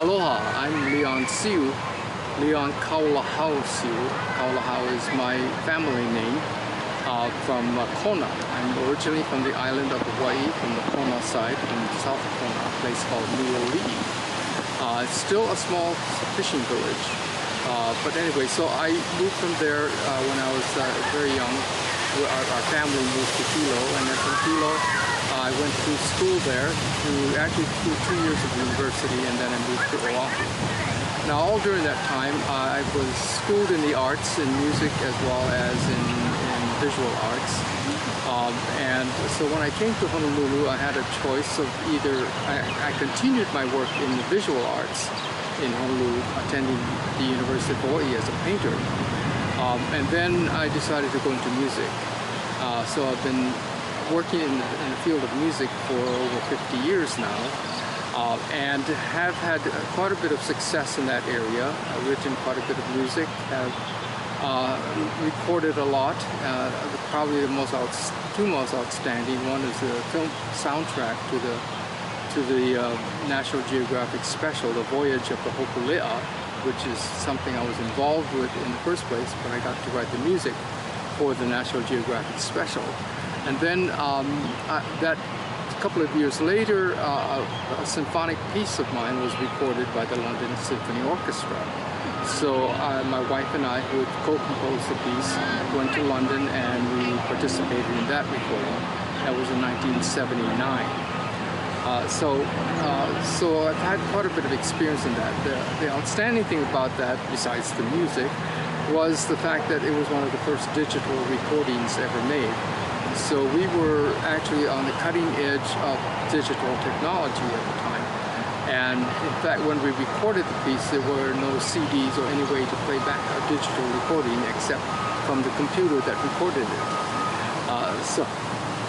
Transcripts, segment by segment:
Aloha, I'm Leon Siu, Leon Kaulahau Siu. Kaulahau is my family name from Kona. I'm originally from the island of Hawaii, from the Kona side, from South Kona, a place called Lili. It's still a small fishing village. But anyway, so I moved from there when I was very young. Our family moved to Hilo, and then from Hilo I went to school there, through 2 years of university, and then I moved to Oahu. Now, all during that time, I was schooled in the arts, in music as well as in visual arts. And so when I came to Honolulu, I had a choice of either, I continued my work in the visual arts in Honolulu, attending the University of Hawaii as a painter. And then I decided to go into music. So I've been working in the field of music for over 50 years now, and have had quite a bit of success in that area. I've written quite a bit of music, have recorded a lot. Probably the two most outstanding. One is the film soundtrack to the National Geographic special, The Voyage of the Hokulea, which is something I was involved with in the first place, but I got to write the music for the National Geographic special. And then that a couple of years later, a symphonic piece of mine was recorded by the London Symphony Orchestra. So my wife and I, who had co-composed the piece, went to London and we participated in that recording. That was in 1979. So I've had quite a bit of experience in that. The outstanding thing about that, besides the music, was the fact that it was one of the first digital recordings ever made. So we were actually on the cutting edge of digital technology at the time. And in fact, when we recorded the piece, there were no CDs or any way to play back a digital recording except from the computer that recorded it.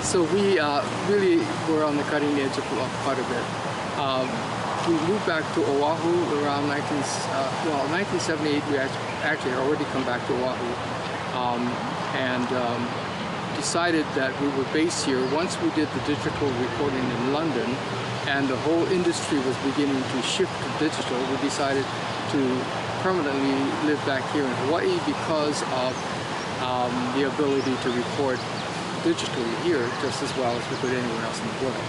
So we really were on the cutting edge of quite a bit. We moved back to Oahu around 1978. We actually already come back to Oahu, and decided that we would base here. Once we did the digital recording in London, and the whole industry was beginning to shift to digital, we decided to permanently live back here in Hawaii because of the ability to record digitally here just as well as we could anywhere else in the world.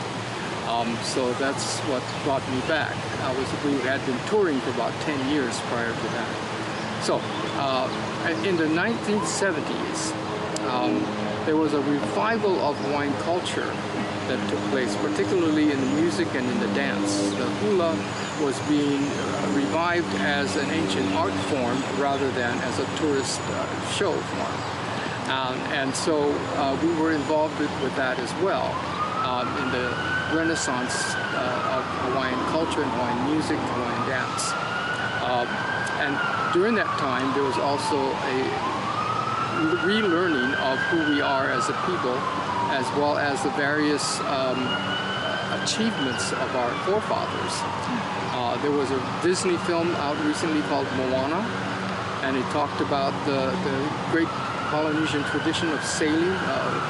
So that's what brought me back. We had been touring for about 10 years prior to that. So in the 1970s, there was a revival of Hawaiian culture that took place, particularly in the music and in the dance. The hula was being revived as an ancient art form rather than as a tourist show form. And so we were involved with that as well, in the renaissance of Hawaiian culture and Hawaiian music, Hawaiian dance. And during that time, there was also a relearning of who we are as a people, as well as the various achievements of our forefathers. There was a Disney film out recently called Moana, and it talked about the great Polynesian tradition of sailing,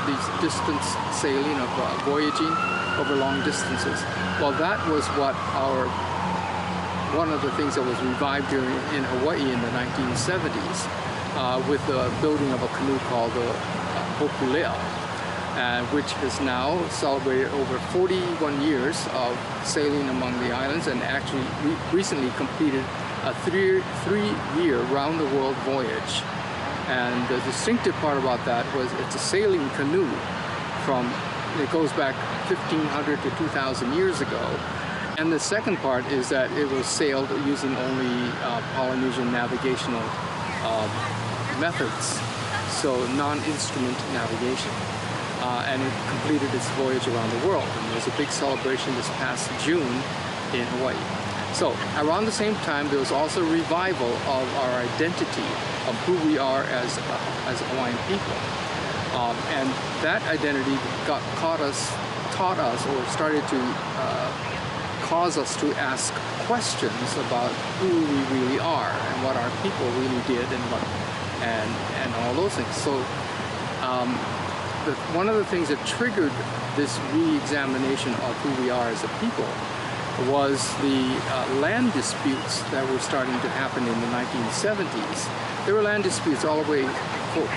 these distance sailing, of voyaging over long distances. Well, that was what one of the things that was revived here in Hawaii in the 1970s. With the building of a canoe called the Hokulea, which has now celebrated over 41 years of sailing among the islands, and actually recently completed a three-year round-the-world voyage. And the distinctive part about that was it's a sailing canoe it goes back 1,500 to 2,000 years ago. And the second part is that it was sailed using only Polynesian navigational methods, so non-instrument navigation, and it completed its voyage around the world. And there was a big celebration this past June in Hawaii. So around the same time, there was also a revival of our identity of who we are as Hawaiian people, and that identity taught us, or started to cause us to ask questions about who we really are and what our people really did and all those things. So one of the things that triggered this re-examination of who we are as a people was the land disputes that were starting to happen in the 1970s. There were land disputes all the way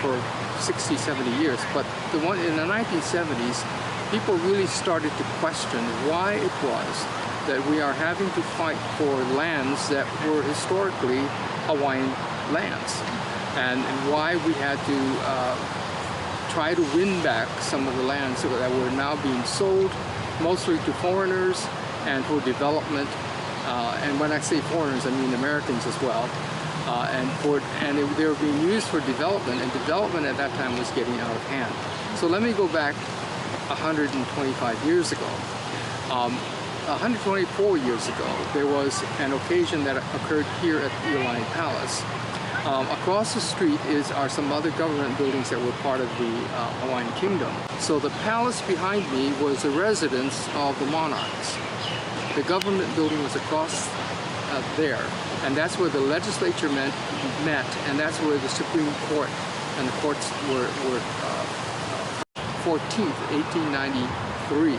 for 60, 70 years, but the one in the 1970s, people really started to question why it was that we are having to fight for lands that were historically Hawaiian lands, and why we had to try to win back some of the lands that were now being sold mostly to foreigners and for development. And when I say foreigners, I mean Americans as well. They were being used for development, and development at that time was getting out of hand. So let me go back 125 years ago. 124 years ago, there was an occasion that occurred here at the Iolani Palace. Across the street are some other government buildings that were part of the Hawaiian Kingdom. So the palace behind me was the residence of the monarchs. The government building was across there, and that's where the legislature met, and that's where the Supreme Court and the courts were 14th, 1893.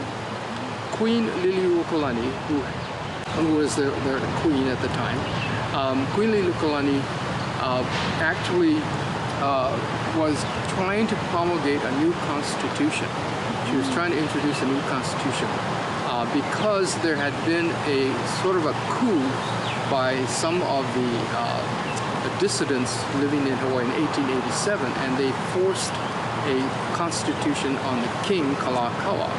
Queen Lili uokalani, who was the queen at the time, Queen Lili uokalani actually was trying to promulgate a new constitution. She was trying to introduce a new constitution because there had been a sort of a coup by some of the dissidents living in Hawaii in 1887, and they forced a constitution on the king, Kalakaua.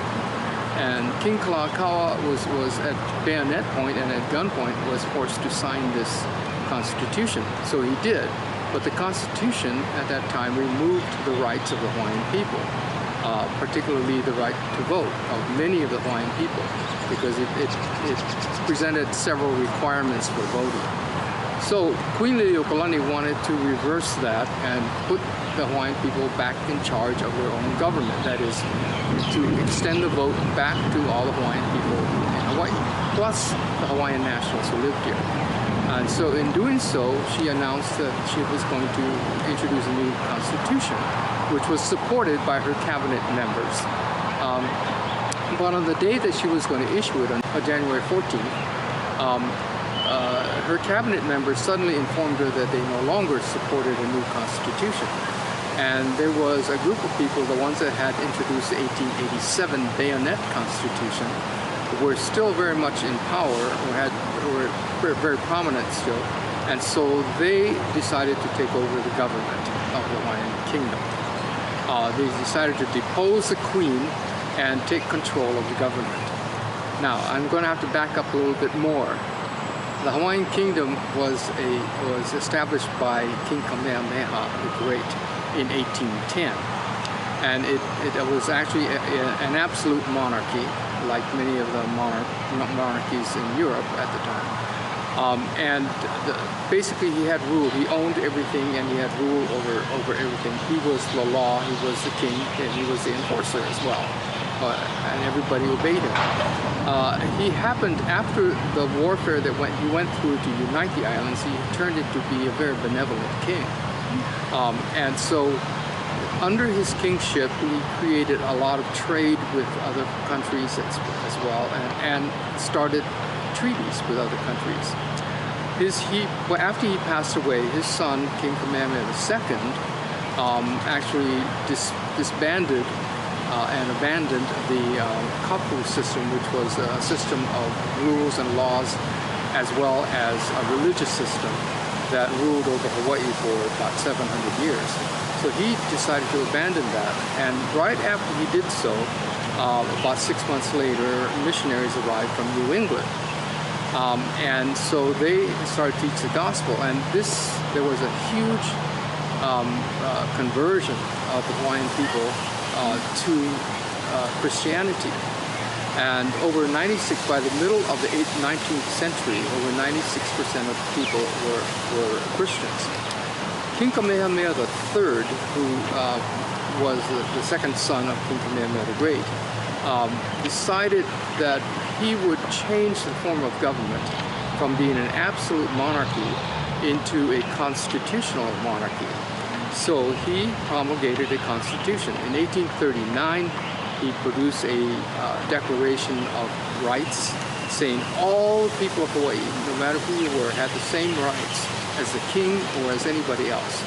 And King Kalakaua was at bayonet point and at gunpoint was forced to sign this constitution. So he did. But the constitution at that time removed the rights of the Hawaiian people, particularly the right to vote of many of the Hawaiian people, because it presented several requirements for voting. So Queen Lili uokalani wanted to reverse that and put the Hawaiian people back in charge of their own government. That is, to extend the vote back to all the Hawaiian people in Hawaii, plus the Hawaiian nationals who lived here. And so in doing so, she announced that she was going to introduce a new constitution, which was supported by her cabinet members. But on the day that she was going to issue it, on January 14th, her cabinet members suddenly informed her that they no longer supported a new constitution. And there was a group of people, the ones that had introduced the 1887 bayonet constitution, were still very much in power, were very prominent still, and so they decided to take over the government of the Hawaiian Kingdom. They decided to depose the queen and take control of the government. Now, I'm going to have to back up a little bit more. The Hawaiian Kingdom was established by King Kamehameha the Great in 1810, and it was actually an absolute monarchy, like many of the monarchies in Europe at the time. Basically he had rule. He owned everything, and he had rule over everything. He was the law, he was the king, and he was the enforcer as well. And everybody obeyed him. He happened, after the warfare that he went through to unite the islands, he turned it to be a very benevolent king. And so under his kingship, he created a lot of trade with other countries as well, and started treaties with other countries. After he passed away, his son, King Kamehameha II, actually disbanded and abandoned the kapu system, which was a system of rules and laws, as well as a religious system that ruled over Hawaii for about 700 years. So he decided to abandon that, and right after he did so, about 6 months later, missionaries arrived from New England. And so they started to teach the gospel, and there was a huge conversion of the Hawaiian people to Christianity. And over 96, by the middle of the 19th century, over 96% of people were Christians. King Kamehameha III, who was the second son of King Kamehameha the Great, decided that he would change the form of government from being an absolute monarchy into a constitutional monarchy. So he promulgated a constitution. In 1839, he produced a Declaration of Rights saying all people of Hawaii, no matter who you were, had the same rights as the king or as anybody else.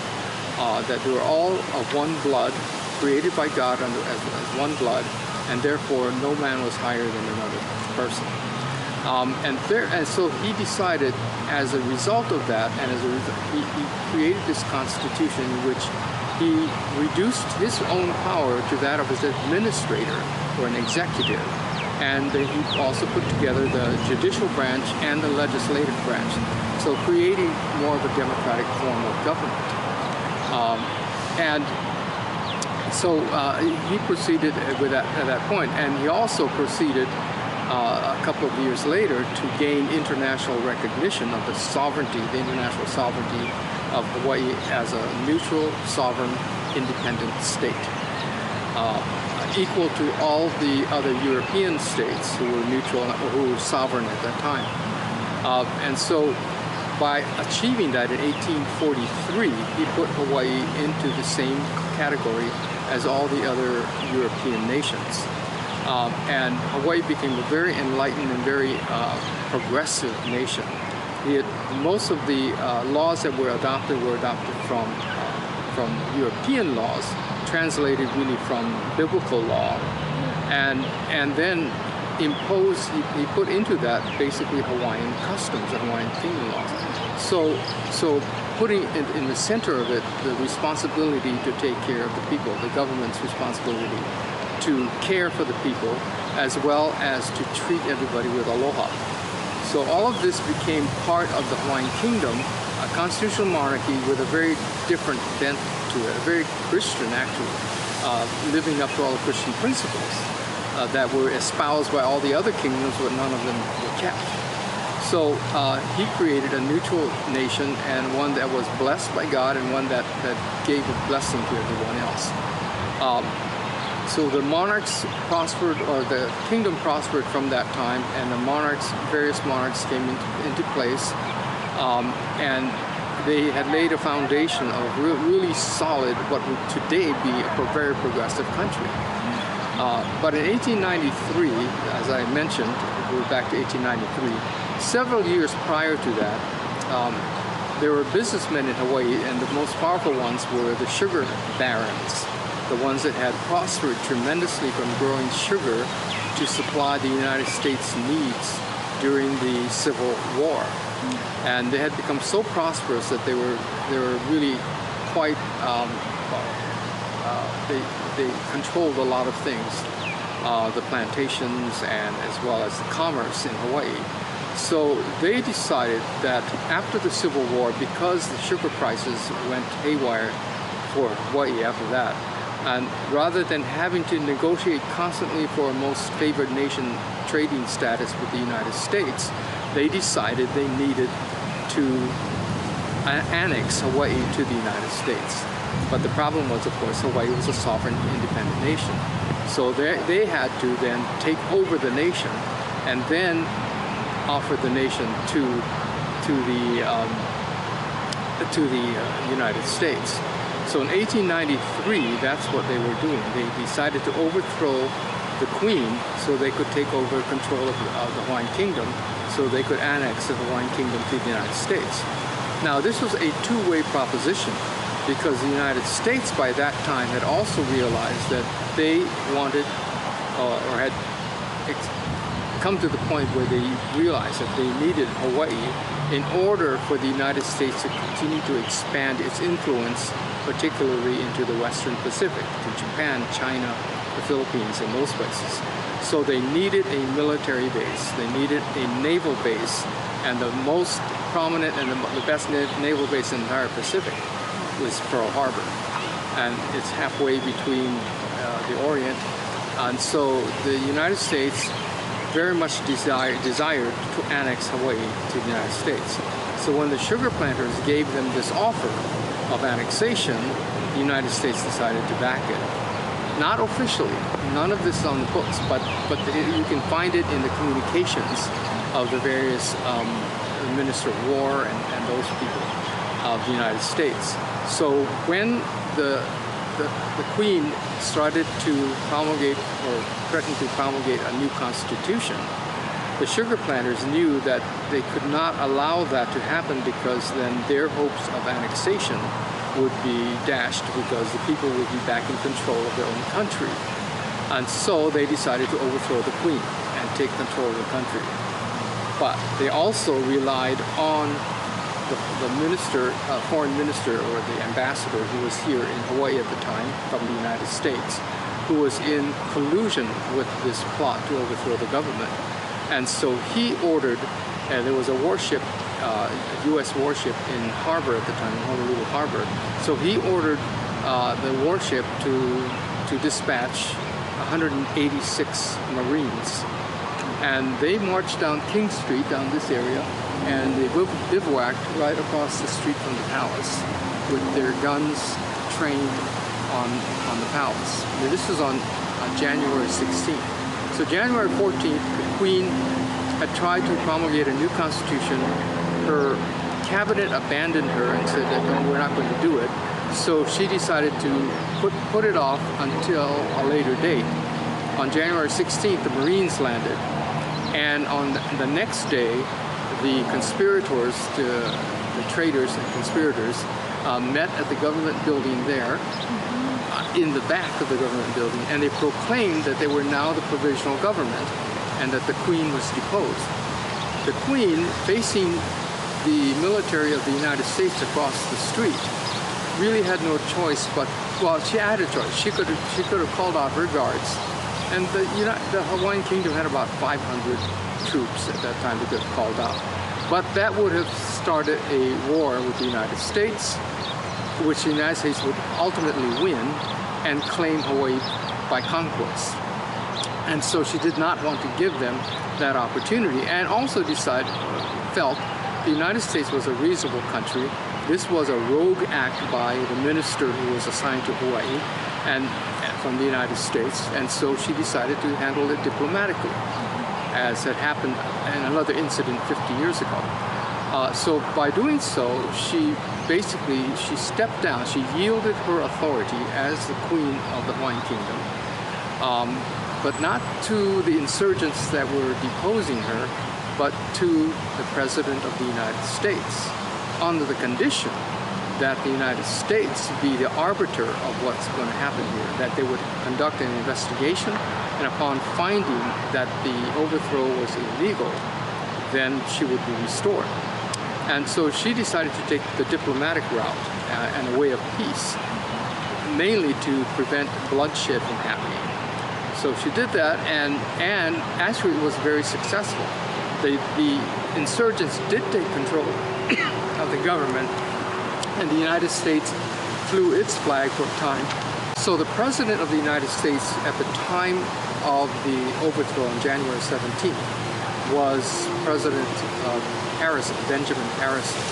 That they were all of one blood, created by God as one blood, and therefore no man was higher than another person. And so he decided, as a result of that, and as a result, he created this constitution in which he reduced his own power to that of his administrator or an executive. And then he also put together the judicial branch and the legislative branch, so creating more of a democratic form of government. And so he proceeded with that at that point, and he also proceeded a couple of years later to gain international recognition of the sovereignty, the international sovereignty of Hawaii as a neutral, sovereign, independent state, equal to all the other European states who were neutral or who were sovereign at that time. And so by achieving that in 1843, he put Hawaii into the same category as all the other European nations. And Hawaii became a very enlightened and very progressive nation. Most of the laws that were adopted from European laws, translated really from biblical law, and then imposed, he put into that basically Hawaiian customs and Hawaiian Kingdom laws. So putting in the center of it the responsibility to take care of the people, the government's responsibility to care for the people, as well as to treat everybody with aloha. So all of this became part of the Hawaiian Kingdom, a constitutional monarchy with a very different bent to it, a very Christian actually, living up to all the Christian principles that were espoused by all the other kingdoms, but none of them were kept. So he created a neutral nation, and one that was blessed by God, and one that gave a blessing to everyone else. So the monarchs prospered, or the kingdom prospered from that time, and the various monarchs came into place, and they had laid a foundation of really solid, what would today be a very progressive country. But in 1893, as I mentioned, we're back to 1893, several years prior to that, there were businessmen in Hawaii, and the most powerful ones were the sugar barons, the ones that had prospered tremendously from growing sugar to supply the United States' needs during the Civil War. And they had become so prosperous that they were really quite, they controlled a lot of things, the plantations and as well as the commerce in Hawaii. So they decided that after the Civil War, because the sugar prices went haywire for Hawaii after that, and rather than having to negotiate constantly for a most favored nation trading status with the United States, they decided they needed to annex Hawaii to the United States. But the problem was, of course, Hawaii was a sovereign, independent nation. So they had to then take over the nation and then offer the nation to the United States. So in 1893, that's what they were doing. They decided to overthrow the Queen so they could take over control of the Hawaiian Kingdom, so they could annex the Hawaiian Kingdom to the United States. Now, this was a two-way proposition, because the United States by that time had also realized that they wanted or had come to the point where they realized that they needed Hawaii in order for the United States to continue to expand its influence, particularly into the Western Pacific, to Japan, China, the Philippines, and those places. So they needed a military base, they needed a naval base, and the most prominent and the best naval base in the entire Pacific was Pearl Harbor. And it's halfway between the Orient. And so the United States very much desired to annex Hawaii to the United States. So when the sugar planters gave them this offer of annexation, the United States decided to back it. Not officially, none of this is on the books, but you can find it in the communications of the various Minister of War and those people of the United States. So when the Queen started to promulgate or threatened to promulgate a new constitution, the sugar planters knew that they could not allow that to happen, because then their hopes of annexation would be dashed, because the people would be back in control of their own country. And so they decided to overthrow the queen and take control of the country. But they also relied on the minister, foreign minister, or the ambassador who was here in Hawaii at the time from the United States, who was in collusion with this plot to overthrow the government. And so he ordered, there was a warship, a US warship in harbor at the time, in Honolulu Harbor. So he ordered the warship to dispatch 186 Marines. And they marched down King Street, down this area, and they bivouacked right across the street from the palace with their guns trained on the palace. Now, this was on January 16th. So January 14th, the Queen had tried to promulgate a new constitution. Her cabinet abandoned her and said that, no, we're not going to do it. So she decided to put it off until a later date. On January 16th, the Marines landed. And on the next day, the conspirators, the traitors and conspirators, met at the government building there, in the back of the government building, and they proclaimed that they were now the provisional government and that the Queen was deposed. The Queen, facing the military of the United States across the street, really had no choice but, well, she had a choice. She could have called out her guards. And the Hawaiian Kingdom had about 500 troops at that time that could have called out. But that would have started a war with the United States, which the United States would ultimately win and claim Hawaii by conquest. And so she did not want to give them that opportunity, and also felt the United States was a reasonable country. This was a rogue act by the minister who was assigned to Hawaii and from the United States, and so she decided to handle it diplomatically, as had happened in another incident 50 years ago. So by doing so, she stepped down. She yielded her authority as the Queen of the Hawaiian Kingdom, but not to the insurgents that were deposing her, but to the President of the United States, under the condition that the United States be the arbiter of what's going to happen here, that they would conduct an investigation, and upon finding that the overthrow was illegal, then she would be restored. And so she decided to take the diplomatic route and a way of peace, mainly to prevent bloodshed from happening. So she did that, and actually it was very successful. The insurgents did take control of the government, and the United States flew its flag for a time. So the President of the United States at the time of the overthrow on January 17th was President Harrison, Benjamin Harrison.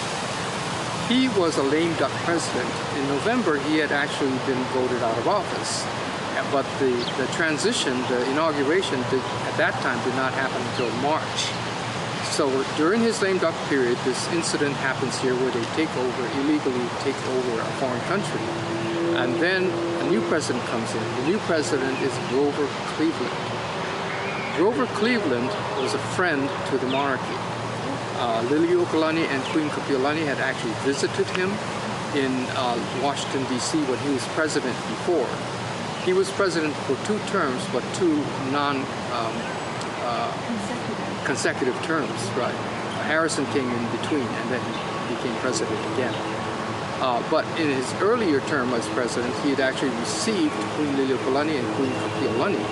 He was a lame duck president. In November, he had actually been voted out of office. But the transition, the inauguration at that time did not happen until March. So during his lame duck period, this incident happens here where they illegally take over a foreign country. And then a new president comes in. The new president is Grover Cleveland. Grover Cleveland was a friend to the monarchy. Lili and Queen Kapiolani had actually visited him in Washington, D.C. when he was president before. He was president for 2 terms, but 2 consecutive terms, right? Harrison came in between, and then he became president again. But in his earlier term as president, he had actually received Queen Liliuokalani and Queen Kapiolani,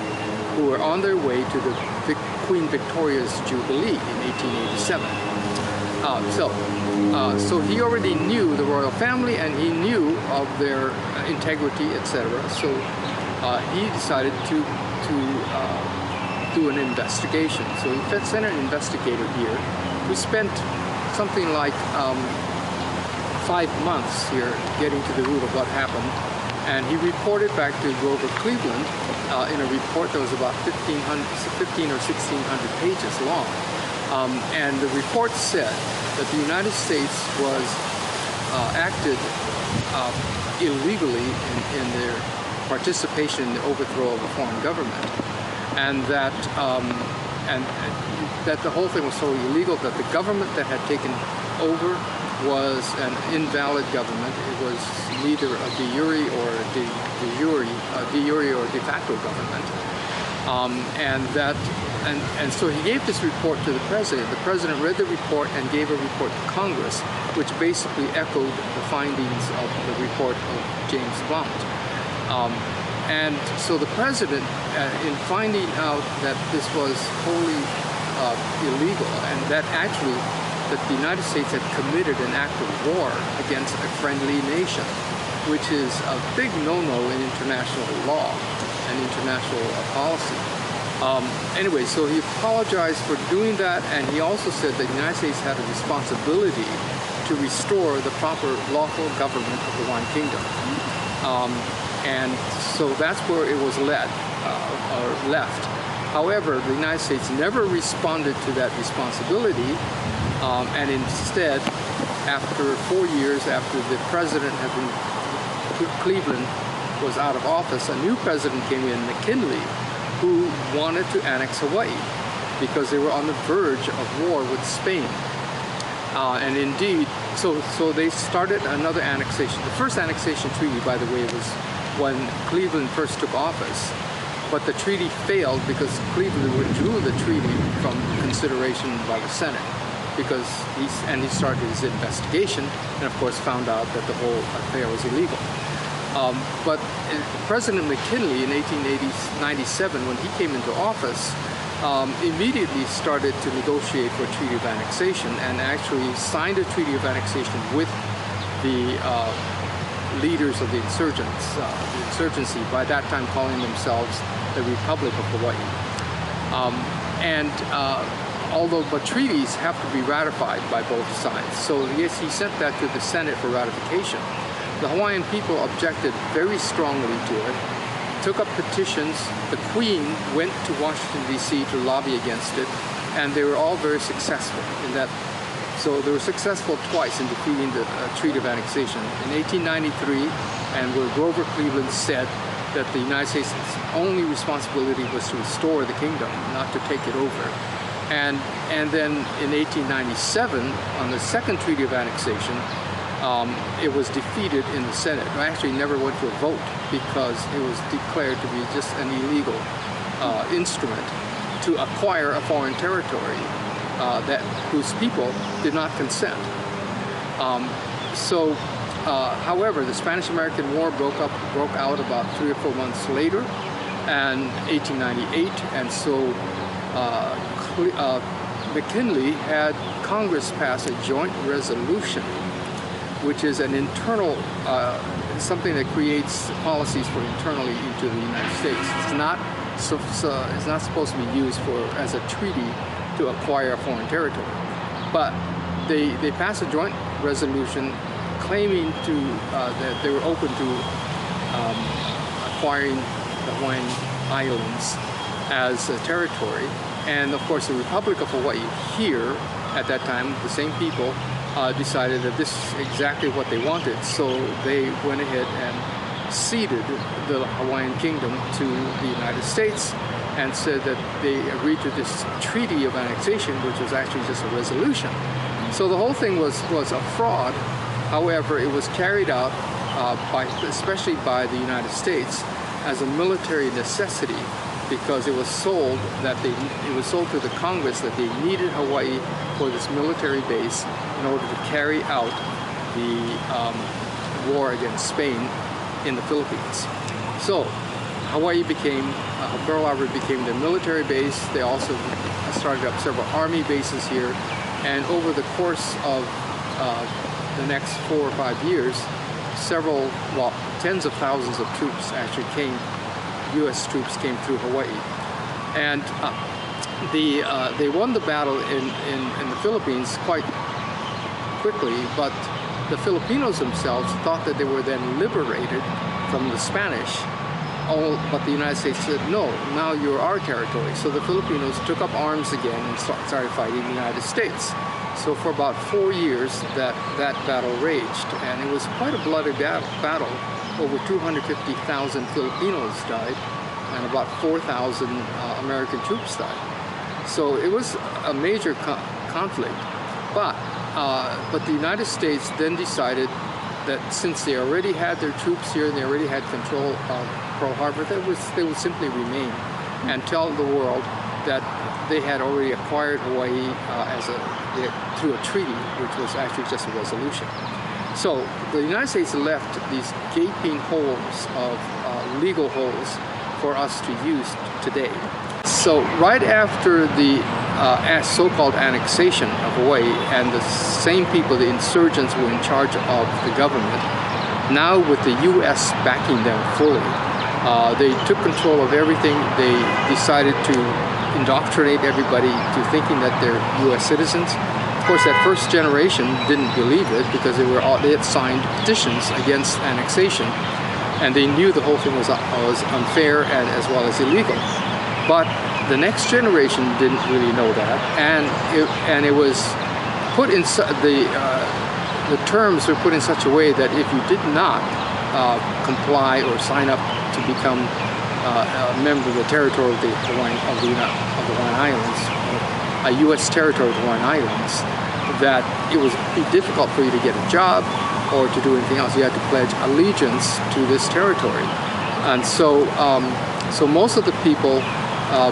who were on their way to the Queen Victoria's Jubilee in 1887. So he already knew the royal family, and he knew of their integrity, etc. So he decided to do an investigation. So he sent an investigator here. We spent something like 5 months here getting to the root of what happened, and he reported back to Grover Cleveland in a report that was about 15 or 1600 pages long. And the report said that the United States was acted illegally in their participation in the overthrow of a foreign government, and that and that the whole thing was so illegal that the government that had taken over was an invalid government. It was neither a de jure or de facto government, and so he gave this report to the president. The president read the report and gave a report to Congress, which basically echoed the findings of the report of James Blount. And so the president, in finding out that this was wholly illegal, and that actually that the United States had committed an act of war against a friendly nation, which is a big no-no in international law and international policy. Anyway, so he apologized for doing that, and he also said that the United States had a responsibility to restore the proper lawful government of the Hawaiian Kingdom. And so that's where it was left. However, the United States never responded to that responsibility, and instead, after 4 years after the president had been, Cleveland was out of office, a new president came in, McKinley, who wanted to annex Hawaii because they were on the verge of war with Spain. And indeed, so they started another annexation. The first annexation treaty, by the way, was when Cleveland first took office. But the treaty failed because Cleveland withdrew the treaty from consideration by the Senate, because he started his investigation and of course found out that the whole affair was illegal. But President McKinley in 1897, when he came into office, immediately started to negotiate for a treaty of annexation, and actually signed a treaty of annexation with the leaders of the insurgency, by that time calling themselves the Republic of Hawaii. But treaties have to be ratified by both sides. So yes, he sent that to the Senate for ratification. The Hawaiian people objected very strongly to it, took up petitions. The Queen went to Washington, D.C. to lobby against it, and they were all very successful in that. So they were successful twice in defeating the Treaty of Annexation. In 1893, and where Grover Cleveland said that the United States' only responsibility was to restore the kingdom, not to take it over. And then in 1897, on the second Treaty of Annexation, it was defeated in the Senate. It actually never went to a vote because it was declared to be just an illegal instrument to acquire a foreign territory whose people did not consent. However, the Spanish-American War broke out about 3 or 4 months later, and 1898, and so McKinley had Congress pass a joint resolution, which is an internal, something that creates policies for internally into the United States. It's not supposed to be used as a treaty to acquire a foreign territory. But they passed a joint resolution claiming that they were open to acquiring the Hawaiian Islands as a territory. And of course, the Republic of Hawaii here, at that time, the same people, decided that this is exactly what they wanted. So they went ahead and ceded the Hawaiian Kingdom to the United States, and said that they agreed to this Treaty of Annexation, which was actually just a resolution. So the whole thing was a fraud. However, it was carried out especially by the United States as a military necessity, because it was sold to the Congress that they needed Hawaii for this military base in order to carry out the war against Spain in the Philippines. So Hawaii Pearl Harbor became their military base. They also started up several army bases here, and over the course of the next 4 or 5 years, tens of thousands of troops actually US troops came through Hawaii. And they won the battle in the Philippines quite quickly, but the Filipinos themselves thought that they were then liberated from the Spanish. But the United States said, no, now you're our territory. So the Filipinos took up arms again and started fighting the United States. So for about 4 years, that battle raged, and it was quite a bloody battle. Over 250,000 Filipinos died, and about 4,000 American troops died. So it was a major conflict. But the United States then decided that since they already had their troops here and they already had control of Pearl Harbor, they would simply remain and tell the world that they had already acquired Hawaii through a treaty, which was actually just a resolution. So the United States left these gaping holes of legal holes for us to use today. So right after the so-called annexation of Hawaii, and the same people, the insurgents, were in charge of the government, now with the U.S. backing them fully, they took control of everything. They decided to indoctrinate everybody to thinking that they're U.S. citizens. Of course, that first generation didn't believe it because they had signed petitions against annexation, and they knew the whole thing was unfair and as well as illegal. But the next generation didn't really know that, and it was put in the terms were put in such a way that if you did not comply or sign up to become a member of the Territorial of the Hawaiian Islands, a U.S. territory of the Hawaiian Islands, that it would be difficult for you to get a job or to do anything else. You had to pledge allegiance to this territory, and so most of the people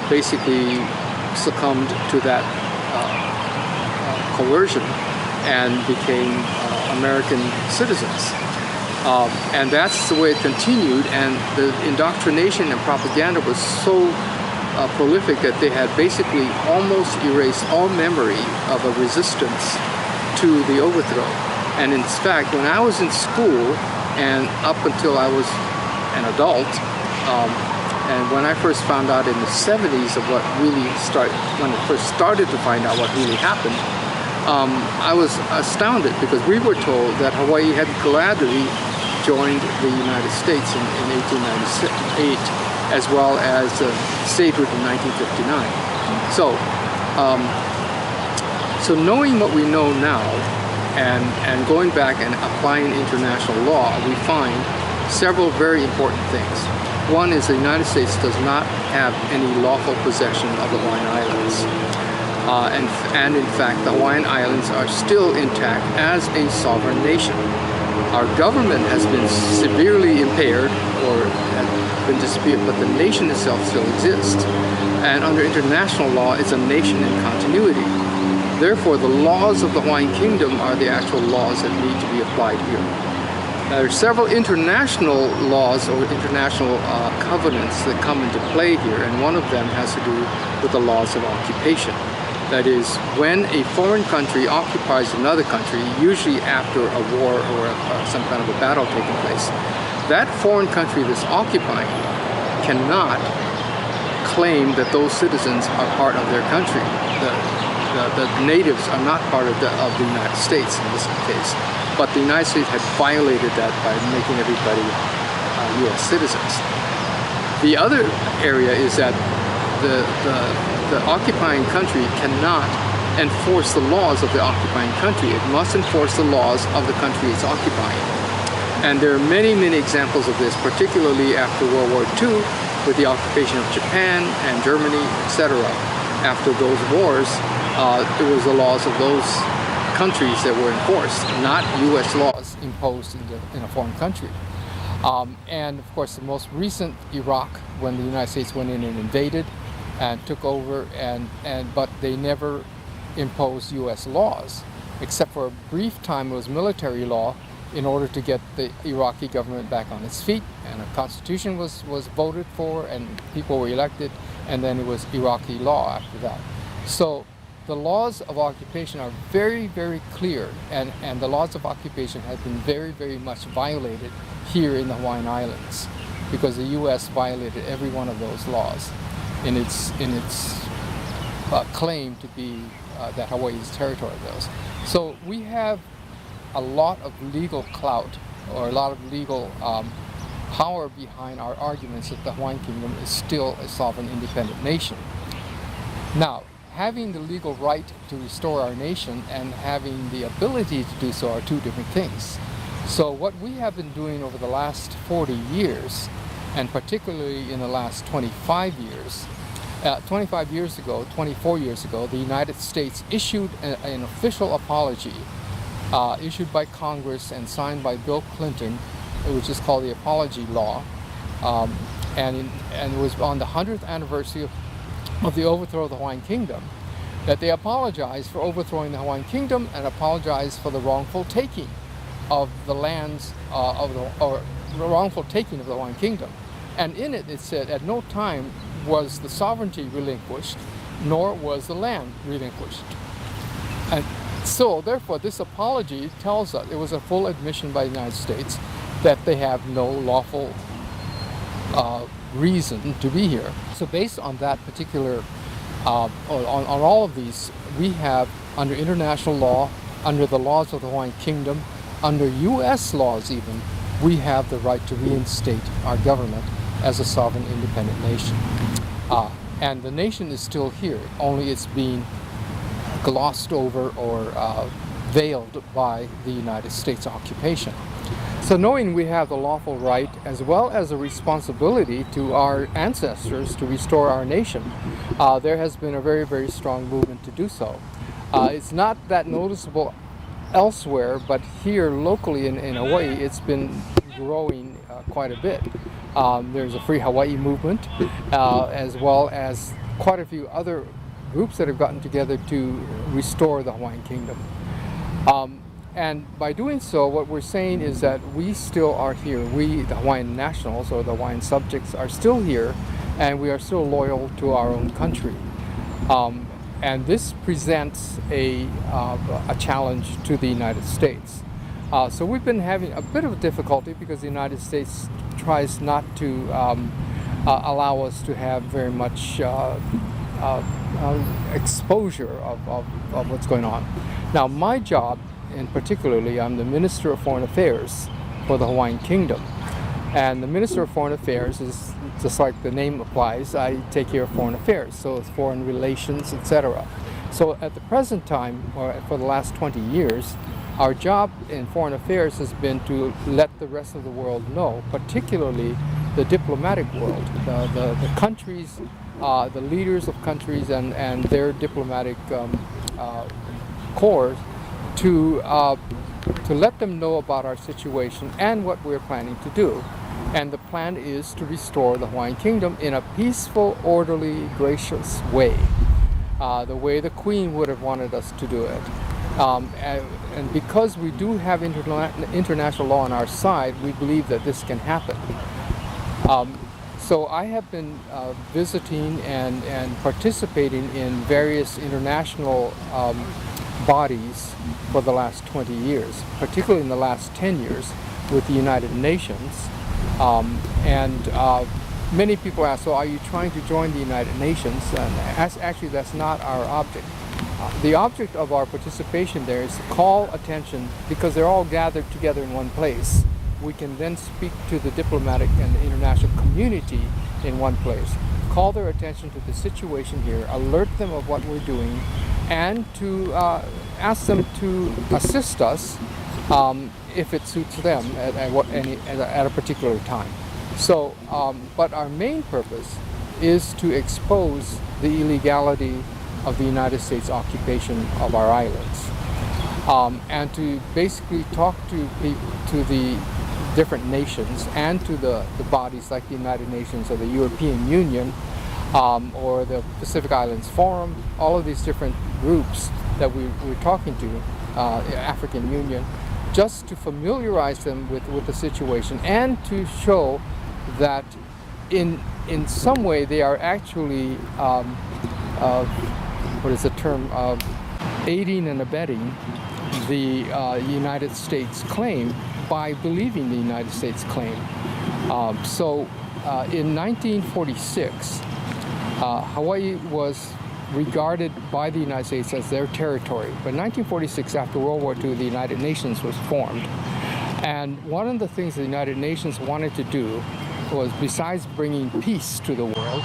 basically succumbed to that coercion and became American citizens. And that's the way it continued, and the indoctrination and propaganda was so prolific that they had basically almost erased all memory of a resistance to the overthrow. And in fact, when I was in school and up until I was an adult, and when I first found out in the 70s of what really when I first started to find out what really happened, I was astounded because we were told that Hawaii had gladly joined the United States in 1898, as well as statehood in 1959. So knowing what we know now, and going back and applying international law, we find several very important things. One is the United States does not have any lawful possession of the Hawaiian Islands. And in fact, the Hawaiian Islands are still intact as a sovereign nation. Our government has been severely impaired or has been disappeared, but the nation itself still exists. And under international law, it's a nation in continuity. Therefore, the laws of the Hawaiian Kingdom are the actual laws that need to be applied here. Now, there are several international laws or international covenants that come into play here, and one of them has to do with the laws of occupation. That is, when a foreign country occupies another country, usually after a war or some kind of a battle taking place, that foreign country that's occupying cannot claim that those citizens are part of their country. The natives are not part of the United States in this case, but the United States had violated that by making everybody U.S. citizens. The other area is that the occupying country cannot enforce the laws of the occupying country. It must enforce the laws of the country it's occupying. And there are many, many examples of this, particularly after World War II, with the occupation of Japan and Germany, etc. After those wars, it was the laws of those countries that were enforced, not U.S. laws imposed in a foreign country. And of course, the most recent Iraq, when the United States went in and invaded and took over, but they never imposed U.S. laws, except for a brief time it was military law in order to get the Iraqi government back on its feet, and a constitution was voted for and people were elected, and then it was Iraqi law after that. So the laws of occupation are very, very clear, and the laws of occupation have been very, very much violated here in the Hawaiian Islands, because the U.S. violated every one of those laws in its claim to be that Hawaii is territory of those. So we have a lot of legal clout, or a lot of legal power behind our arguments that the Hawaiian Kingdom is still a sovereign independent nation. Now, having the legal right to restore our nation and having the ability to do so are two different things. So what we have been doing over the last 40 years, and particularly in the last 25 years, 24 years ago, the United States issued an official apology issued by Congress and signed by Bill Clinton, which is called the Apology Law. And it was on the 100th anniversary of the overthrow of the Hawaiian Kingdom that they apologized for overthrowing the Hawaiian Kingdom and apologized for the wrongful taking of the lands or the wrongful taking of the Hawaiian Kingdom. And in it, it said, at no time was the sovereignty relinquished, nor was the land relinquished. And so, therefore, this apology tells us it was a full admission by the United States that they have no lawful reason to be here. So based on that particular, on all of these, we have, under international law, under the laws of the Hawaiian Kingdom, under US laws even, we have the right to reinstate our government as a sovereign independent nation. And the nation is still here, only it's being glossed over or veiled by the United States occupation. So knowing we have the lawful right as well as a responsibility to our ancestors to restore our nation, there has been a very, very strong movement to do so. It's not that noticeable elsewhere, but here locally in Hawaii, it's been growing quite a bit. There's a Free Hawaii movement, as well as quite a few other groups that have gotten together to restore the Hawaiian Kingdom. And by doing so, what we're saying is that we still are here. We, the Hawaiian nationals or the Hawaiian subjects, are still here, and we are still loyal to our own country. And this presents a challenge to the United States. So we've been having a bit of difficulty because the United States tries not to allow us to have very much exposure of what's going on. Now, my job, and particularly, I'm the Minister of Foreign Affairs for the Hawaiian Kingdom. And the Minister of Foreign Affairs is, just like the name applies, I take care of foreign affairs, so it's foreign relations, etc. So at the present time, or for the last 20 years, our job in foreign affairs has been to let the rest of the world know, particularly the diplomatic world, the countries, the leaders of countries and their diplomatic corps, to let them know about our situation and what we're planning to do. And the plan is to restore the Hawaiian Kingdom in a peaceful, orderly, gracious way, the way the Queen would have wanted us to do it. And because we do have international law on our side, we believe that this can happen. So I have been visiting and participating in various international bodies for the last 20 years, particularly in the last 10 years with the United Nations. Many people ask, so are you trying to join the United Nations? And actually, that's not our object. The object of our participation there is to call attention, because they're all gathered together in one place. We can then speak to the diplomatic and the international community in one place, call their attention to the situation here, alert them of what we're doing, and to ask them to assist us if it suits them at a particular time. So, but our main purpose is to expose the illegality of the United States occupation of our islands, and to basically talk to the different nations and to the bodies like the United Nations or the European Union or the Pacific Islands Forum, all of these different groups that we're talking to, African Union, just to familiarize them with the situation and to show that in some way they are actually what is the term, aiding and abetting the United States claim by believing the United States claim. In 1946, Hawaii was regarded by the United States as their territory. But in 1946, after World War II, the United Nations was formed. And one of the things the United Nations wanted to do was, besides bringing peace to the world,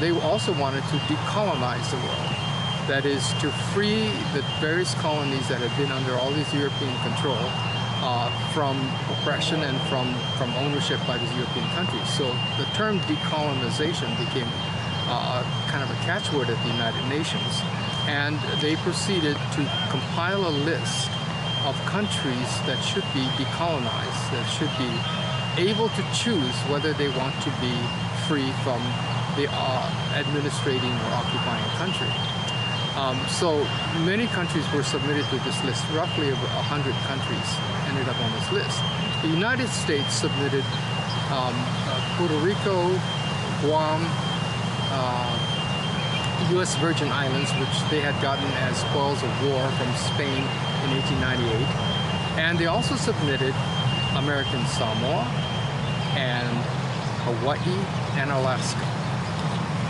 they also wanted to decolonize the world. That is, to free the various colonies that had been under all these European control from oppression and from ownership by these European countries. So the term decolonization became kind of a catchword at the United Nations, and they proceeded to compile a list of countries that should be decolonized, that should be able to choose whether they want to be free from the administrating or occupying country. So many countries were submitted to this list. Roughly 100 countries ended up on this list. The United States submitted Puerto Rico, Guam, US Virgin Islands, which they had gotten as spoils of war from Spain in 1898. And they also submitted American Samoa and Hawaii and Alaska.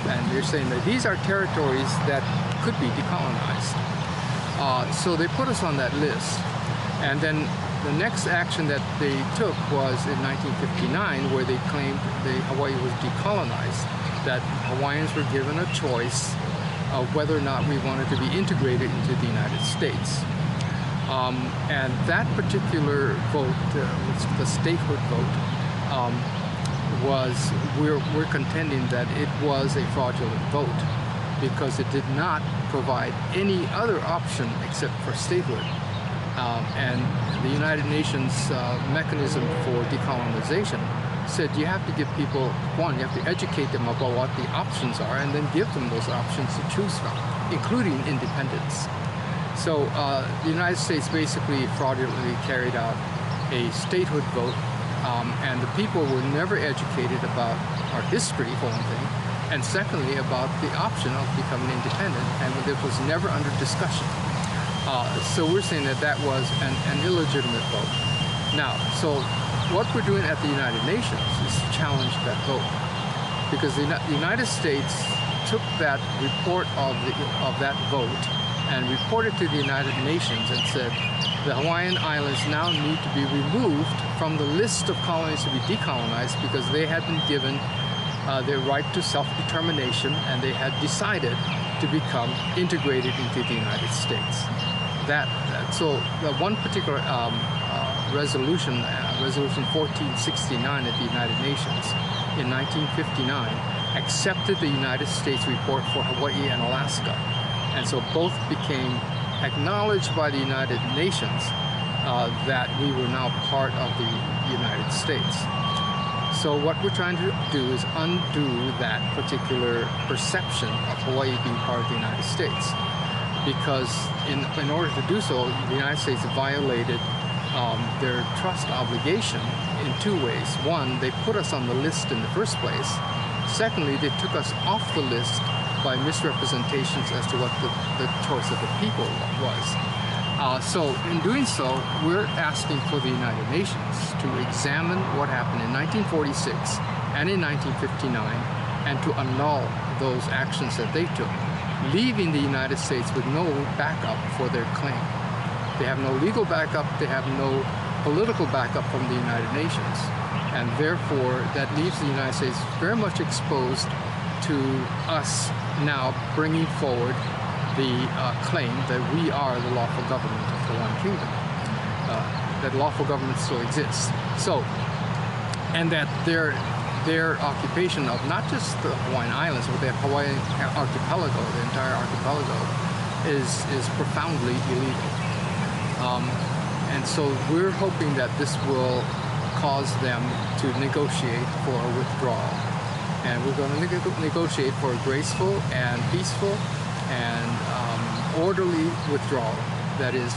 And they're saying that these are territories that could be decolonized. So they put us on that list. And then the next action that they took was in 1959, where they claimed Hawaii was decolonized, that Hawaiians were given a choice of whether or not we wanted to be integrated into the United States. And that particular vote, the statehood vote, we're contending that it was a fraudulent vote because it did not provide any other option except for statehood. And the United Nations mechanism for decolonization said you have to give people, one, you have to educate them about what the options are and then give them those options to choose from, including independence. So the United States basically fraudulently carried out a statehood vote, and the people were never educated about our history, for one thing, and secondly about the option of becoming independent, and it was never under discussion. So we're saying that that was an illegitimate vote. Now, so what we're doing at the United Nations is to challenge that vote, because the United States took that report of that vote and reported to the United Nations and said the Hawaiian Islands now need to be removed from the list of colonies to be decolonized because they had been given their right to self-determination and they had decided to become integrated into the United States. So one particular resolution, Resolution 1469 at the United Nations in 1959, accepted the United States report for Hawaii and Alaska. And so both became acknowledged by the United Nations that we were now part of the United States. So what we're trying to do is undo that particular perception of Hawaii being part of the United States. Because in order to do so, the United States violated their trust obligation in two ways. One, they put us on the list in the first place. Secondly, they took us off the list by misrepresentations as to what the choice of the people was. So in doing so, we're asking for the United Nations to examine what happened in 1946 and in 1959 and to annul those actions that they took, leaving the United States with no backup for their claim. They have no legal backup, they have no political backup from the United Nations, and therefore that leaves the United States very much exposed to us now bringing forward the claim that we are the lawful government of the Hawaiian Kingdom, that lawful government still exists. So, and that their occupation of not just the Hawaiian Islands, but the Hawaiian archipelago, the entire archipelago, is profoundly illegal. And so we're hoping that this will cause them to negotiate for a withdrawal. And we're going to negotiate for a graceful and peaceful and orderly withdrawal. That is,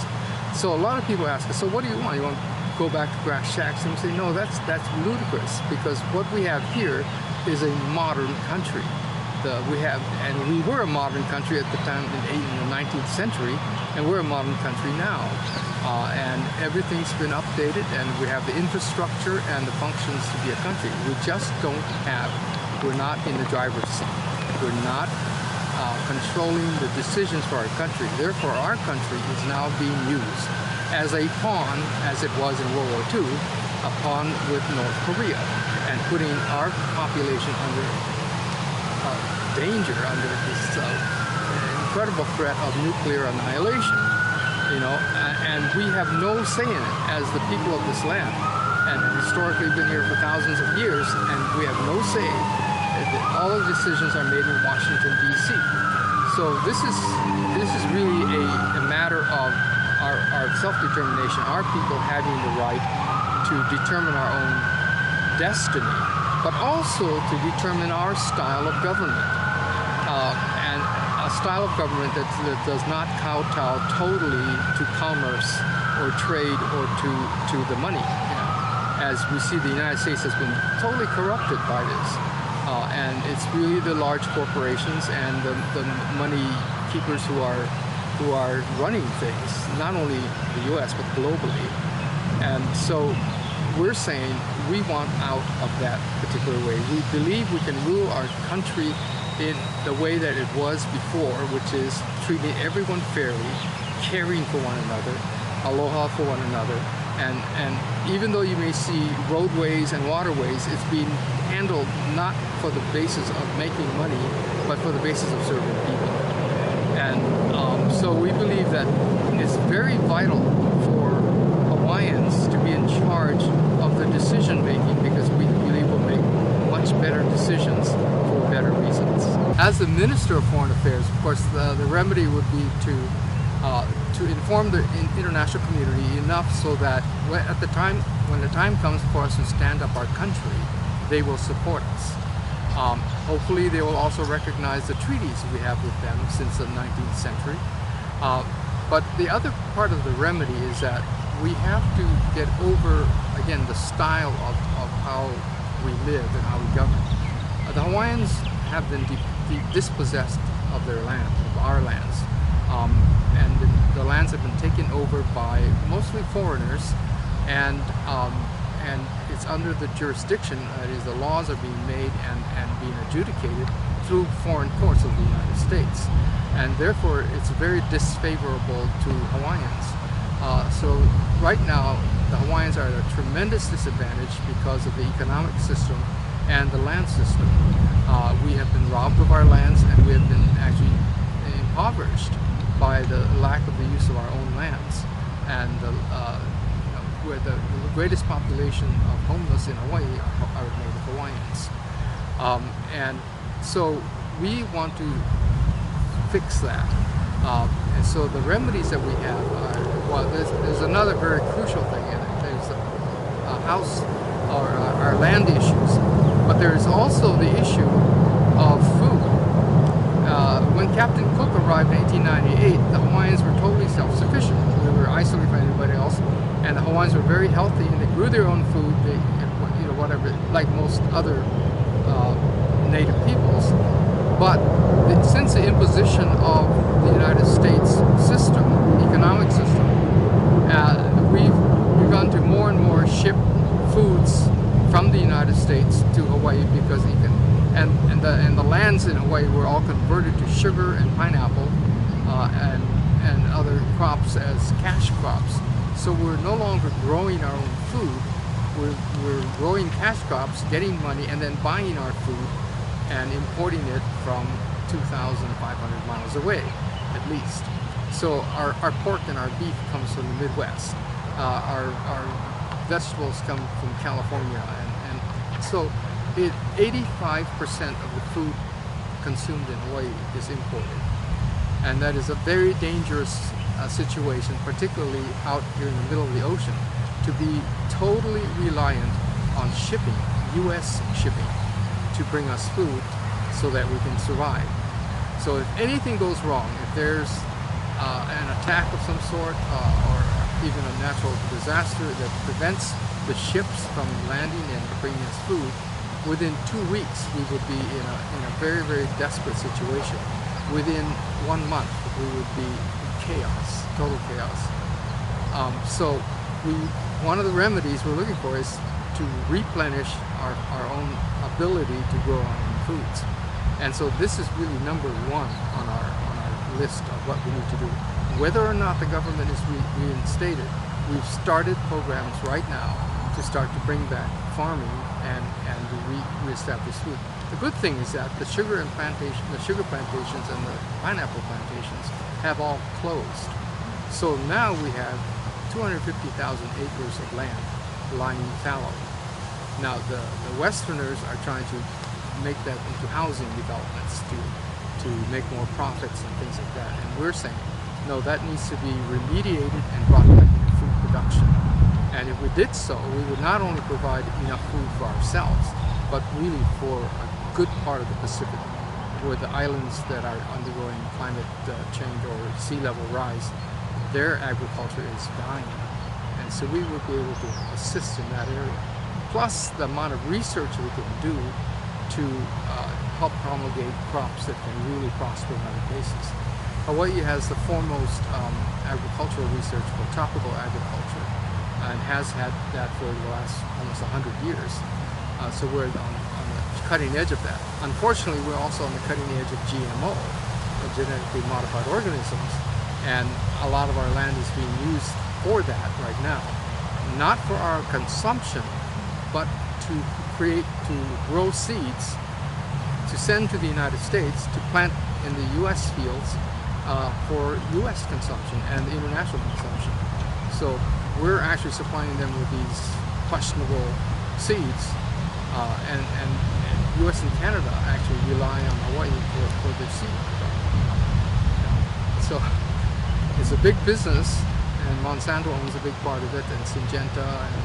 so a lot of people ask us, so what do you want? You want to go back to grass shacks? And we say, no, that's ludicrous, because what we have here is a modern country. We were a modern country at the time in the 19th century, and we're a modern country now. And everything's been updated, and we have the infrastructure and the functions to be a country. We just we're not in the driver's seat. We're not controlling the decisions for our country. Therefore, our country is now being used as a pawn, as it was in World War II, a pawn with North Korea, and putting our population under danger, under this incredible threat of nuclear annihilation. And we have no say in it as the people of this land, and historically been here for thousands of years, and we have no say all of the decisions are made in Washington, D.C. So this is really a matter of our self-determination, our people having the right to determine our own destiny, but also to determine our style of government, and a style of government that does not kowtow totally to commerce or trade or to the money. As we see, the United States has been totally corrupted by this. And it's really the large corporations and the money keepers who are running things, not only the U.S. but globally. And so we're saying we want out of that particular way. We believe we can rule our country in the way that it was before, which is treating everyone fairly, caring for one another, aloha for one another. And even though you may see roadways and waterways, it's being handled not for the basis of making money, but for the basis of serving people. And so we believe that it's very vital for Hawaiians to be in charge of the decision making, because we believe we'll make much better decisions for better reasons. As the Minister of Foreign Affairs, of course, the remedy would be to inform the international community enough so that when the time comes for us to stand up our country, they will support us. Hopefully they will also recognize the treaties we have with them since the 19th century. But the other part of the remedy is that we have to get over, again, the style of how we live and how we govern. The Hawaiians have been dispossessed of their land, of our lands. And the lands have been taken over by mostly foreigners, and it's under the jurisdiction, that is, the laws are being made and being adjudicated through foreign courts of the United States. And therefore, it's very disfavorable to Hawaiians. So right now, the Hawaiians are at a tremendous disadvantage because of the economic system and the land system. We have been robbed of our lands, and we have been actually impoverished by the lack of the use of our own lands, and where the greatest population of homeless in Hawaii are Native Hawaiians. And so we want to fix that. And so the remedies that we have are, well, there's another very crucial thing in it. There's a house, or our land issues, but there is also the issue of food. When Captain Cook arrived in 1898, the Hawaiians were totally self-sufficient. We were isolated from everybody else, and the Hawaiians were very healthy, and they grew their own food, whatever, like most other native peoples. But since the imposition of the United States system, economic system, we've begun to more and more ship foods from the United States to Hawaii, because and the lands in Hawaii were all converted to sugar and pineapple and other crops as cash crops. So we're no longer growing our own food. We're growing cash crops, getting money, and then buying our food and importing it from 2,500 miles away, at least. So our pork and our beef comes from the Midwest. Our vegetables come from California, and so 85% of the food consumed in Hawaii is imported. And that is a very dangerous situation, particularly out here in the middle of the ocean, to be totally reliant on shipping, U.S. shipping, to bring us food so that we can survive. So if anything goes wrong, if there's an attack of some sort, or even a natural disaster that prevents the ships from landing and bringing us food, within 2 weeks we would be in a very, very desperate situation. Within 1 month we would be in chaos, total chaos. So one of the remedies we're looking for is to replenish our own ability to grow our own foods. And so this is really number one on our list of what we need to do. Whether or not the government is reinstated, we've started programs right now to start to bring back farming and to reestablish food. The good thing is that the sugar plantations and the pineapple plantations have all closed. So now we have 250,000 acres of land lying fallow. Now the Westerners are trying to make that into housing developments to make more profits and things like that. And we're saying, no, that needs to be remediated and brought back into food production. And if we did so, we would not only provide enough food for ourselves, but really for a good part of the Pacific, where the islands that are undergoing climate change or sea level rise, their agriculture is dying. And so we would be able to assist in that area. Plus the amount of research we can do to help promulgate crops that can really prosper in other places. Hawaii has the foremost agricultural research for tropical agriculture and has had that for the last almost 100 years. So we're on the cutting edge of that. Unfortunately, we're also on the cutting edge of GMO, genetically modified organisms, and a lot of our land is being used for that right now. Not for our consumption, but to grow seeds to send to the United States to plant in the U.S. fields for U.S. consumption and international consumption. So we're actually supplying them with these questionable seeds, and U.S. and Canada actually rely on Hawaii for their seed. So it's a big business, and Monsanto owns a big part of it, and Syngenta and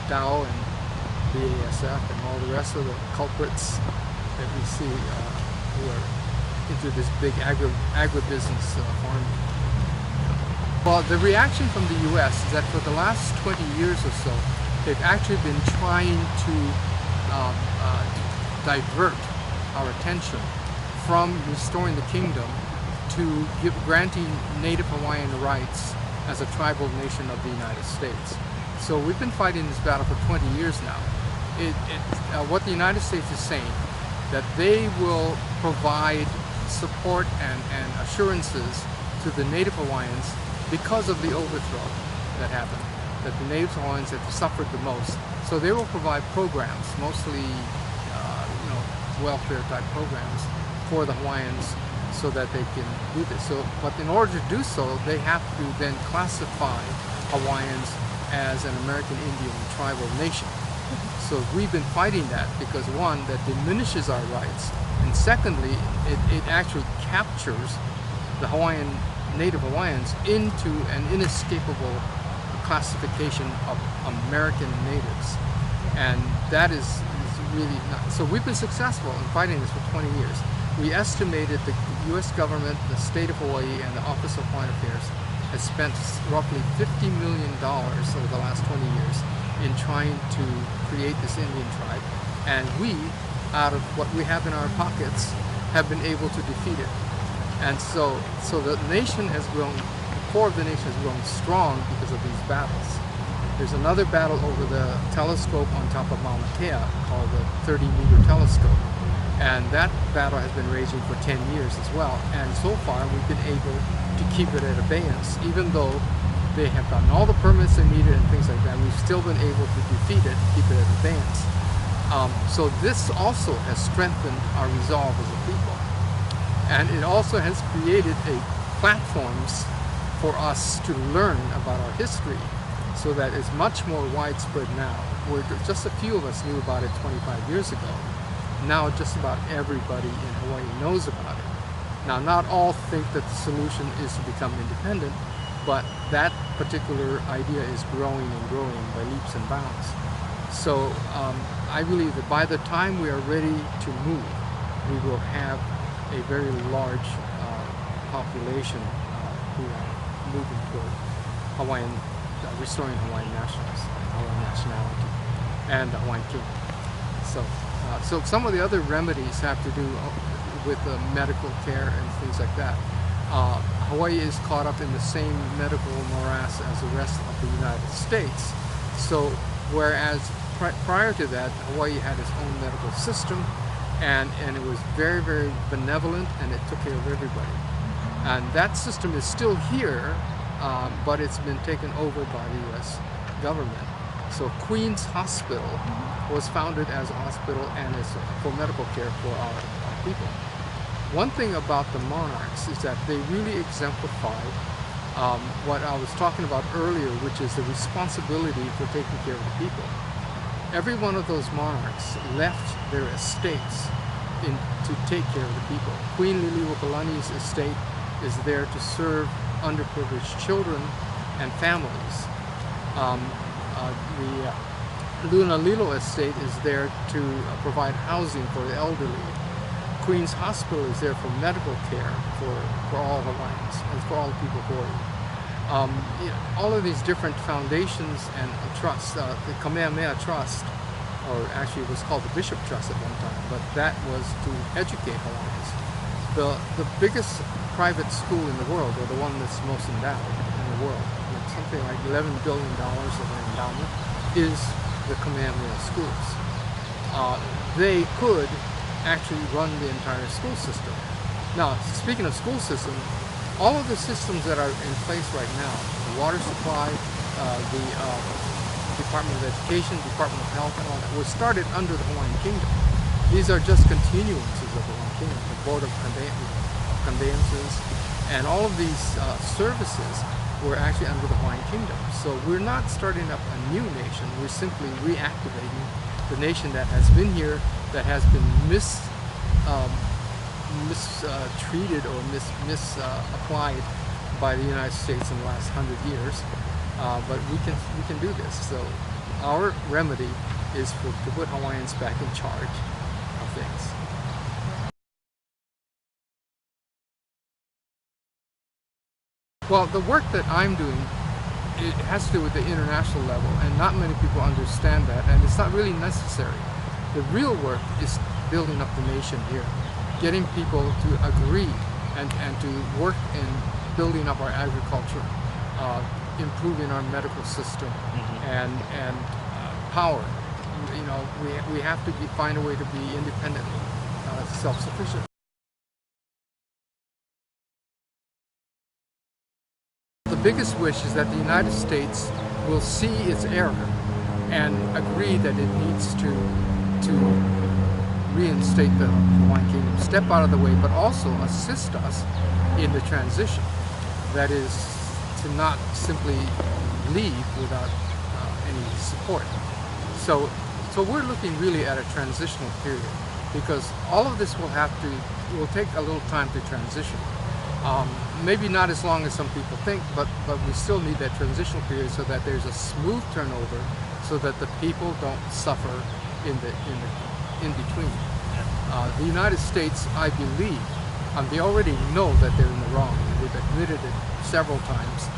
Dow and BASF and all the rest of the culprits that we see who are into this big agribusiness farming. Well, the reaction from the U.S. is that for the last 20 years or so, they've actually been trying to divert our attention from restoring the kingdom to granting Native Hawaiian rights as a tribal nation of the United States. So we've been fighting this battle for 20 years now. What the United States is saying, that they will provide support and assurances to the Native Hawaiians because of the overthrow that happened, that the Native Hawaiians have suffered the most. So they will provide programs, mostly welfare type programs for the Hawaiians so that they can do this. But in order to do so, they have to then classify Hawaiians as an American Indian tribal nation. So we've been fighting that because one, that diminishes our rights, and secondly, it actually captures the Native Hawaiians into an inescapable classification of American natives. And that is really not, so we've been successful in fighting this for 20 years. We estimated the U.S. government, the state of Hawaii, and the Office of Foreign Affairs has spent roughly $50 million over the last 20 years in trying to create this Indian tribe. And we, out of what we have in our pockets, have been able to defeat it. And so the nation has grown, the core of the nation has grown strong because of these battles. There's another battle over the telescope on top of Mauna Kea called the 30-meter telescope. And that battle has been raging for 10 years as well. And so far, we've been able to keep it at abeyance. Even though they have gotten all the permits they needed and things like that, we've still been able to defeat it, keep it at abeyance. So this also has strengthened our resolve as a people. And it also has created platforms for us to learn about our history, so that it's much more widespread now. Where just a few of us knew about it 25 years ago. Now just about everybody in Hawaii knows about it. Now, not all think that the solution is to become independent, but that particular idea is growing and growing by leaps and bounds. So I believe that by the time we are ready to move, we will have a very large population who are moving toward restoring Hawaiian nationals, Hawaiian nationality, and the Hawaiian Kingdom. So some of the other remedies have to do with medical care and things like that. Hawaii is caught up in the same medical morass as the rest of the United States. So whereas prior to that, Hawaii had its own medical system, and it was very, very benevolent, and it took care of everybody. And that system is still here, but it's been taken over by the U.S. government. So Queens Hospital was founded as a hospital and for medical care for our people. One thing about the monarchs is that they really exemplify what I was talking about earlier, which is the responsibility for taking care of the people. every one of those monarchs left their estates to take care of the people. Queen Lili uokalani's estate is there to serve underprivileged children and families. The Lunalilo estate is there to provide housing for the elderly. Queen's Hospital is there for medical care for all Hawaiians and for all the people of Hawaii. All of these different foundations and trusts, the Kamehameha Trust, or actually it was called the Bishop Trust at one time, but that was to educate Hawaiians. The biggest private school in the world, or the one that's most endowed in the world, with something like $11 billion of an endowment, is the Kamehameha Schools. They could actually run the entire school system. Now, speaking of school system, all of the systems that are in place right now, the water supply, the Department of Education, Department of Health, and all that, was started under the Hawaiian Kingdom. These are just continuances of the Hawaiian Kingdom, the Board of Conveyances, and all of these services were actually under the Hawaiian Kingdom. So we're not starting up a new nation, we're simply reactivating the nation that has been here, that has been mistreated or misapplied by the United States in the last 100 years. But we can do this. So our remedy is to put Hawaiians back in charge of things. Well, the work that I'm doing, it has to do with the international level, and not many people understand that, and it's not really necessary. The real work is building up the nation here, getting people to agree and to work in building up our agriculture, improving our medical system, and power. You know, we have to find a way to be independent, self-sufficient. The biggest wish is that the United States will see its error and agree that it needs to reinstate the Hawaiian Kingdom, step out of the way, but also assist us in the transition. That is, to not simply leave without any support. So we're looking really at a transitional period, because all of this will take a little time to transition. Maybe not as long as some people think, but we still need that transitional period so that there's a smooth turnover, so that the people don't suffer in between. The United States, I believe, they already know that they're in the wrong. They've admitted it several times,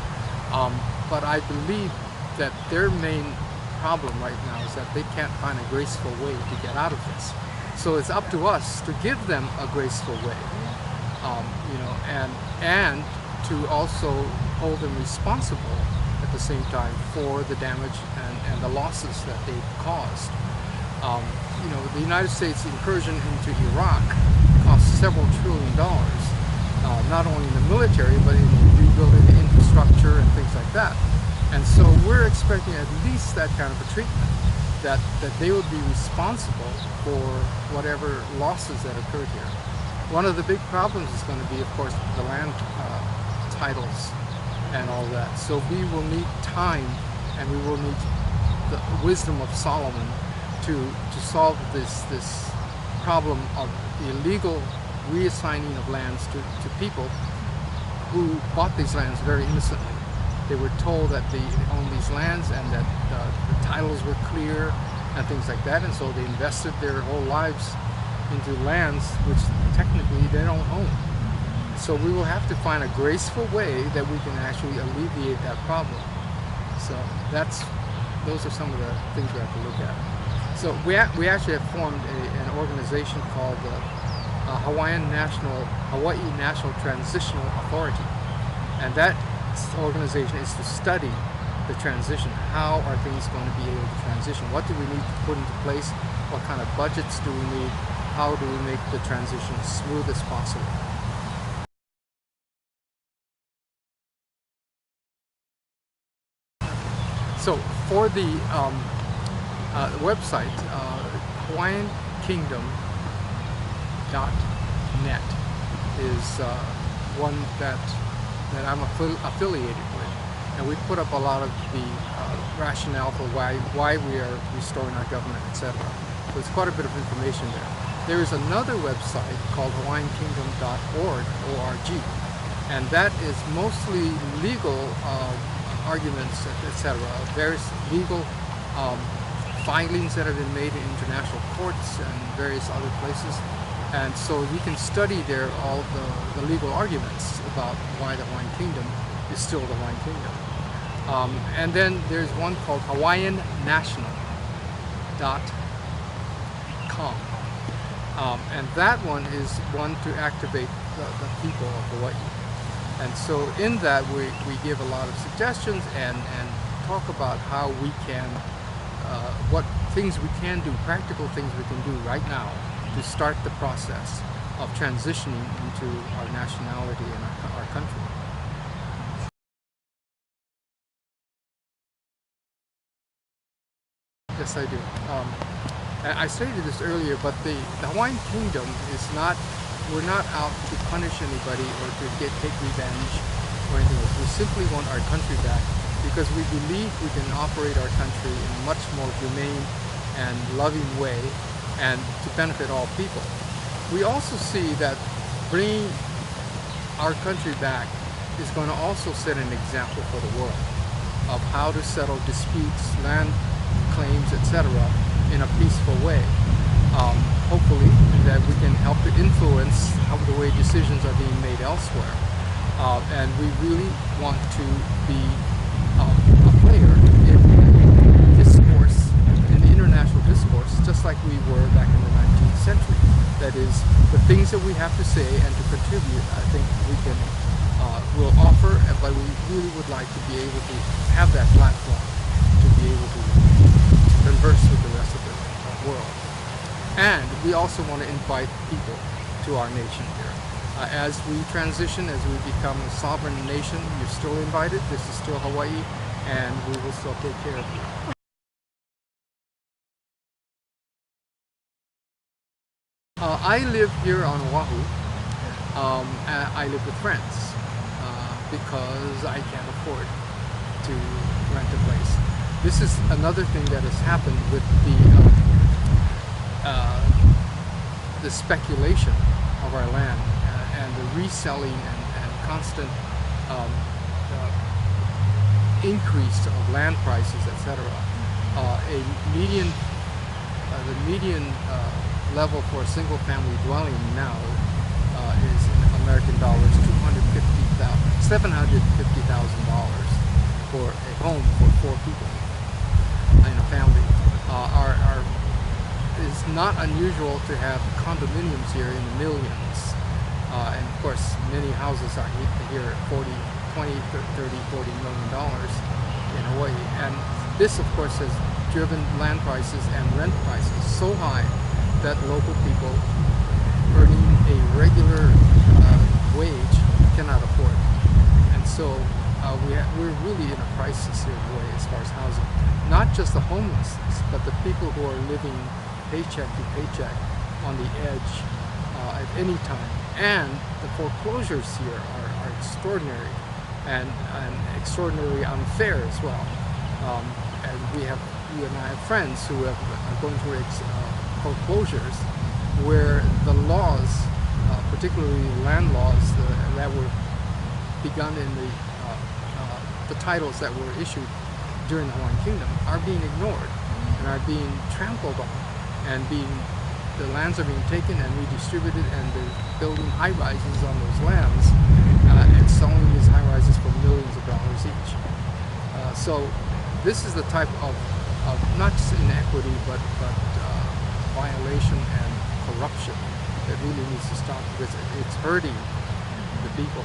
but I believe that their main problem right now is that they can't find a graceful way to get out of this. So it's up to us to give them a graceful way. And to also hold them responsible at the same time for the damage and the losses that they've caused. The United States incursion into Iraq cost several $1 trillion, not only in the military, but in rebuilding the infrastructure and things like that. And so we're expecting at least that kind of a treatment, that they would be responsible for whatever losses that occurred here. One of the big problems is going to be, of course, the land titles and all that. So we will need time, and we will need the wisdom of Solomon to solve this problem of illegal reassigning of lands to people who bought these lands very innocently. They were told that they owned these lands and that the titles were clear and things like that, and so they invested their whole lives into lands which technically they don't own. So we will have to find a graceful way that we can actually alleviate that problem. So those are some of the things we have to look at. So we actually have formed an organization called the Hawaii National Transitional Authority, and that organization is to study the transition. How are things going to be able to transition? What do we need to put into place? What kind of budgets do we need? How do we make the transition as smooth as possible? So for the website, Hawaiian Kingdom.net is one that I'm affiliated with. and we put up a lot of the rationale for why we are restoring our government, etc. So it's quite a bit of information there. There is another website called HawaiianKingdom.org, O-R-G, and that is mostly legal arguments, etc. Various legal filings that have been made in international courts and various other places. And so you can study there all of the legal arguments about why the Hawaiian Kingdom is still the Hawaiian Kingdom. And then there's one called HawaiianNational.com. And that one is one to activate the people of Hawaii. And so in that we give a lot of suggestions and talk about how we can, what things we can do, practical things we can do right now to start the process of transitioning into our nationality and our country. Yes, I do. I stated this earlier, but the Hawaiian Kingdom is not, we're not out to punish anybody or to take revenge or anything else. We simply want our country back because we believe we can operate our country in a much more humane and loving way and to benefit all people. We also see that bringing our country back is going to also set an example for the world of how to settle disputes, land claims, etc. in a peaceful way. Hopefully that we can help to influence the way decisions are being made elsewhere. And we really want to be a player in discourse, in the international discourse, just like we were back in the 19th century. That is, the things that we have to say and to contribute, I think we can, will offer, but we really would like to be able to have that platform to be able to converse with the rest of the world. And we also want to invite people to our nation here. As we transition, as we become a sovereign nation, you're still invited. This is still Hawaii, and we will still take care of you. I live here on Oahu. I live with friends because I can't afford to rent a place. This is another thing that has happened with the speculation of our land and the reselling and constant increase of land prices, etc. The median level for a single-family dwelling now is in American dollars $750,000 for a home for 4 people in a family. It's not unusual to have condominiums here in the millions, and of course many houses are here at $20, $30, $40 million in Hawaii. And this of course has driven land prices and rent prices so high that local people earning a regular wage cannot afford it. And so we're really in a crisis here in Hawaii as far as housing. Not just the homelessness, but the people who are living paycheck to paycheck on the edge at any time. And the foreclosures here are extraordinary and extraordinarily unfair as well. And you and I have friends who are going through foreclosures where the laws, particularly land laws that were begun in the titles that were issued during the Hawaiian Kingdom are being ignored and are being trampled on, and the lands are being taken and redistributed, and they're building high-rises on those lands and selling these high-rises for millions of dollars each. So this is the type of not just inequity but violation and corruption that really needs to stop, because it's hurting the people.